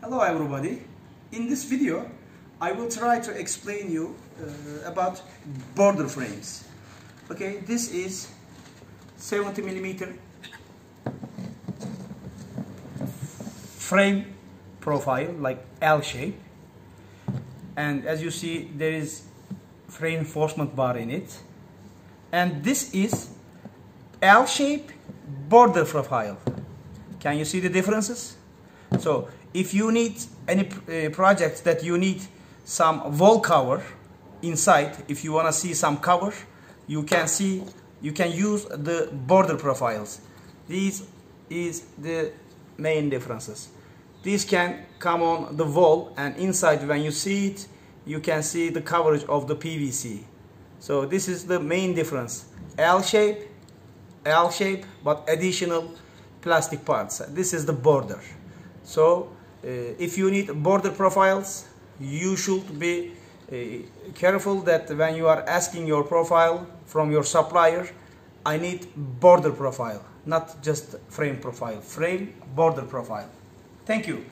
Hello everybody. In this video I will try to explain you about border frames. Okay, this is 70mm frame profile, like L shape, and as you see there is reinforcement bar in it, and this is L shape border profile. Can you see the differences? So if you need any project that you need some wall cover inside, if you want to see some cover, you can use the border profiles. These is the main differences. These can come on the wall, and inside when you see it, you can see the coverage of the PVC. So this is the main difference. L shape, but additional plastic parts. This is the border. So if you need border profiles, you should be careful that when you are asking your profile from your supplier, I need border profile, not just frame profile, frame border profile. Thank you.